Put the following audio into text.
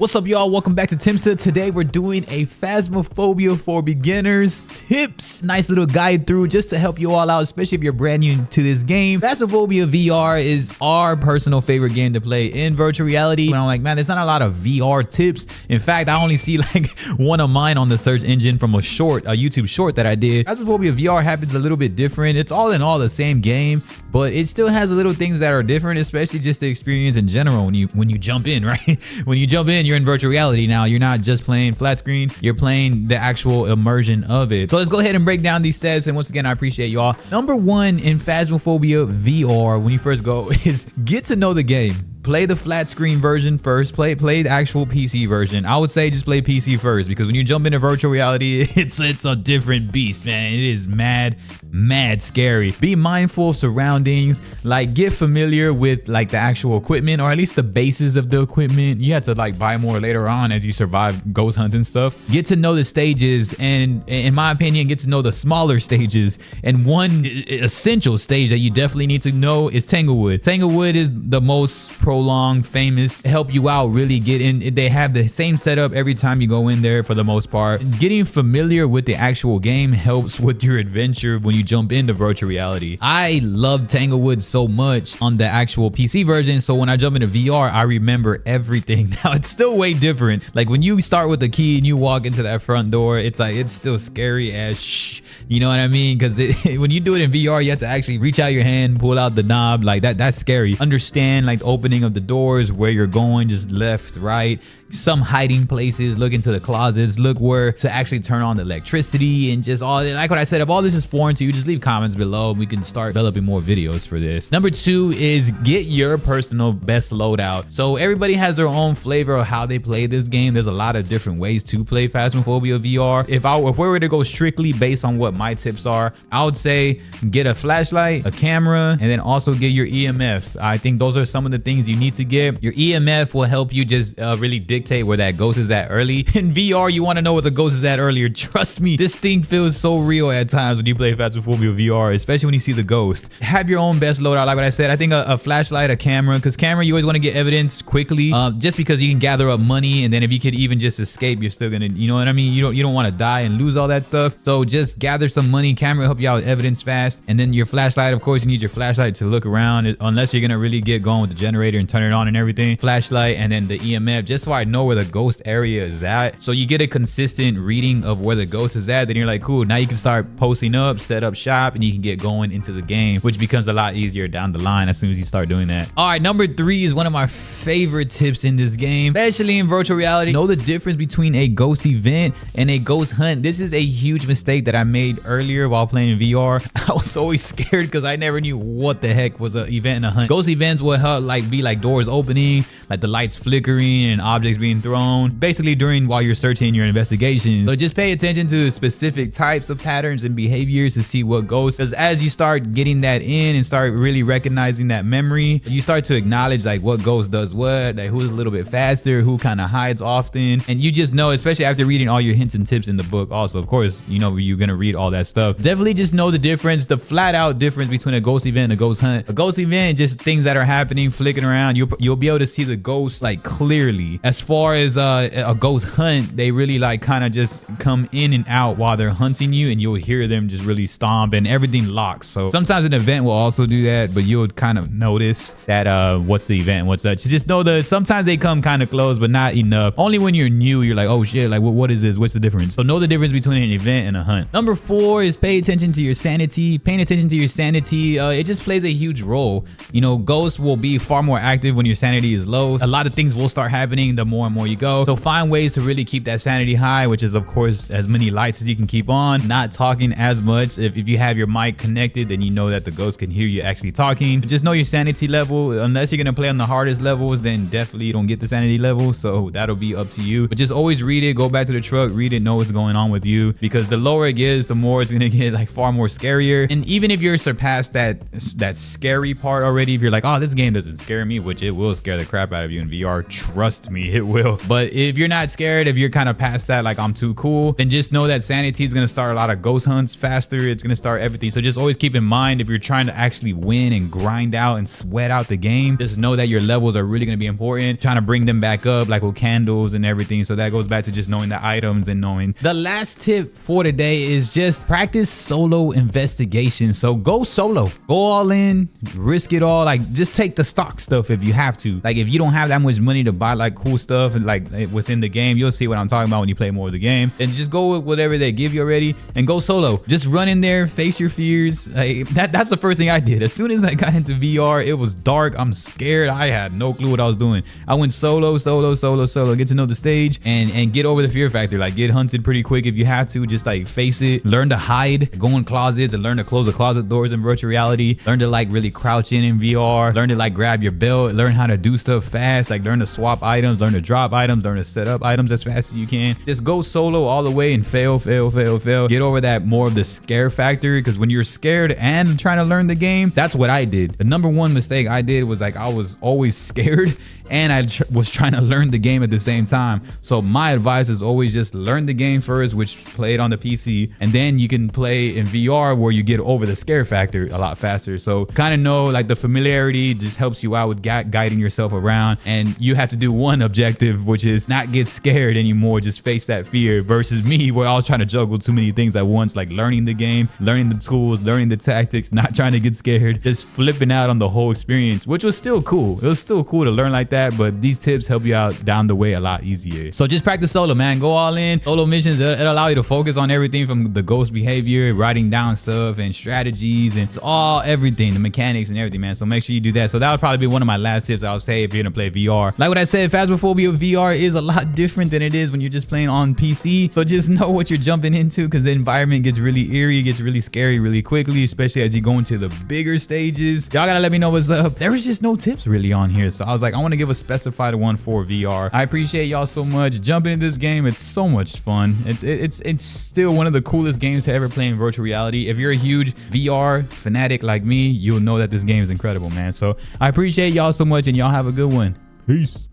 What's up, y'all? Welcome back to Timsta. Today we're doing a Phasmophobia for beginners tips. Nice little guide through just to help you all out, especially if you're brand new to this game. Phasmophobia VR is our personal favorite game to play in virtual reality. And I'm like, man, there's not a lot of VR tips. In fact, I only see like one of mine on the search engine from a YouTube short that I did. Phasmophobia VR happens a little bit different. It's all in all the same game, but it still has little things that are different, especially just the experience in general when you jump in, right? When you jump in, you're in virtual reality now. You're not just playing flat screen, you're playing the actual immersion of it. So let's go ahead and break down these steps. And once again, I appreciate y'all. Number one in Phasmophobia VR when you first go is get to know the game. Play the flat screen version first. Play the actual PC version. I would say just play PC first, because when you jump into virtual reality, it's a different beast, man. It is mad scary. Be mindful of surroundings. Like, get familiar with like the actual equipment, or at least the bases of the equipment. You have to like buy more later on as you survive ghost hunts and stuff. Get to know the stages, and in my opinion, get to know the smaller stages. And one essential stage that you definitely need to know is Tanglewood. Tanglewood is the most prolonged, famous, help you out really get in. They have the same setup every time you go in there for the most part. Getting familiar with the actual game helps with your adventure when you jump into virtual reality. I love Tanglewood so much on the actual PC version, so when I jump into VR, I remember everything. Now it's still way different. Like when you start with the key and you walk into that front door, it's like it's still scary as shh. You know what I mean? Because when you do it in VR, you have to actually reach out your hand, pull out the knob. Like that's scary. Understand like the opening of the doors, where you're going, just left, right, some hiding places, look into the closets, look where to actually turn on the electricity, and just all like what I said. If all this is foreign to you, just leave comments below and we can start developing more videos for this. Number two is get your personal best loadout. So everybody has their own flavor of how they play this game. There's a lot of different ways to play Phasmophobia VR. If we were to go strictly based on what my tips are, I would say get a flashlight, a camera, and then also get your EMF. I think those are some of the things you need to get. Your EMF will help you just really dictate where that ghost is at early. In VR, you want to know where the ghost is at earlier. Trust me, this thing feels so real at times when you play Phasmophobia VR, especially when you see the ghost. Have your own best loadout. Like what I said, I think a flashlight, a camera, because camera, you always want to get evidence quickly, just because you can gather up money, and then if you could even just escape, you're still gonna, you know what I mean? You don't want to die and lose all that stuff. So just gather some money. Camera will help you out with evidence fast, and then your flashlight, of course, you need your flashlight to look around, unless you're gonna really get going with the generator and turn it on and everything. Flashlight, and then the EMF, just so I know where the ghost area is at. So you get a consistent reading of where the ghost is at. Then you're like, cool, now you can start posting up, set up shop, and you can get going into the game, which becomes a lot easier down the line as soon as you start doing that. All right, number three is one of my favorite tips in this game, especially in virtual reality. Know the difference between a ghost event and a ghost hunt. This is a huge mistake that I made earlier while playing VR. I was always scared because I never knew what the heck was an event and a hunt. Ghost events will help be like doors opening, like the lights flickering and objects being thrown, basically while you're searching your investigations. So just pay attention to specific types of patterns and behaviors to see what ghosts, because as you start getting that in and start really recognizing that memory, you start to acknowledge like what ghost does what, like who's a little bit faster, who kind of hides often, and you just know, especially after reading all your hints and tips in the book. Also, of course, you know you're gonna read all that stuff. Definitely just know the difference, the flat out difference between a ghost event and a ghost hunt. A ghost event, just things that are happening, flicking around. You'll be able to see the ghost like clearly. As far as a ghost hunt, they really like kind of just come in and out while they're hunting you, and you'll hear them just really stomp and everything locks. So sometimes an event will also do that, but you'll kind of notice that what's the event, what's that. You just know that sometimes they come kind of close, but not enough. Only when you're new, you're like, oh shit, like what is this? What's the difference? So know the difference between an event and a hunt. Number four is pay attention to your sanity. Paying attention to your sanity, it just plays a huge role. You know, ghosts will be far more active when your sanity is low. A lot of things will start happening the more and more you go. So find ways to really keep that sanity high, which is of course as many lights as you can keep on, not talking as much. If you have your mic connected, then you know that the ghost can hear you actually talking. Just know your sanity level. Unless you're gonna play on the hardest levels, then definitely you don't get the sanity level, so that'll be up to you. But just always read it, go back to the truck, read it, know what's going on with you, because the lower it gets, the more it's gonna get like far more scarier. And even if you're surpassed that scary part already, if you're like, oh, this game doesn't scare me, which it will scare the crap out of you in VR. Trust me, it will. But if you're not scared, if you're kind of past that, like I'm too cool, then just know that sanity is going to start a lot of ghost hunts faster. It's going to start everything. So just always keep in mind, if you're trying to actually win and grind out and sweat out the game, just know that your levels are really going to be important. Trying to bring them back up, like with candles and everything. So that goes back to just knowing the items and knowing. The last tip for today is just practice solo investigation. So go solo, go all in, risk it all. Like just take the stock stuff if you have to. Like if you don't have that much money to buy like cool stuff and like within the game, you'll see what I'm talking about when you play more of the game. And just go with whatever they give you already and go solo. Just run in there, face your fears. Like that's the first thing I did. As soon as I got into VR, it was dark. I'm scared. I had no clue what I was doing. I went solo, get to know the stage and get over the fear factor. Like get hunted pretty quick if you have to. Just like face it. Learn to hide, go in closets and learn to close the closet doors in virtual reality. Learn to like really crouch in VR. Learn to like grab your belt. Learn how to do stuff fast. Like learn to swap items, learn to drop items, learn to set up items as fast as you can. Just go solo all the way and fail. Get over that more of the scare factor, because when you're scared and trying to learn the game, that's what I did. The number one mistake I did was like I was always scared and I was trying to learn the game at the same time. So my advice is always just learn the game first, which play it on the PC, and then you can play in VR where you get over the scare factor a lot faster. So kind of know like the familiarity just helps you out with guiding yourself around, and you have to do one objective, which is not get scared anymore, just face that fear, versus me where I was trying to juggle too many things at once, like learning the game, learning the tools, learning the tactics, not trying to get scared, just flipping out on the whole experience, which was still cool. It was still cool to learn like that, but these tips help you out down the way a lot easier. So just practice solo, man. Go all in. Solo missions, it'll allow you to focus on everything from the ghost behavior, writing down stuff and strategies, and it's all everything, the mechanics and everything, man. So make sure you do that. So that would probably be one of my last tips I would say if you're gonna play VR. Like what I said, Phasmophobia VR is a lot different than it is when you're just playing on PC. So just know what you're jumping into, because the environment gets really eerie, gets really scary really quickly, especially as you go into the bigger stages. Y'all gotta let me know what's up. There was just no tips really on here, so I was like, I want to give a specified one for VR. I appreciate y'all so much. Jumping into this game, it's so much fun. It's still one of the coolest games to ever play in virtual reality. If you're a huge VR fanatic like me, you'll know that this game is incredible, man. So I appreciate y'all so much, and y'all have a good one. Peace.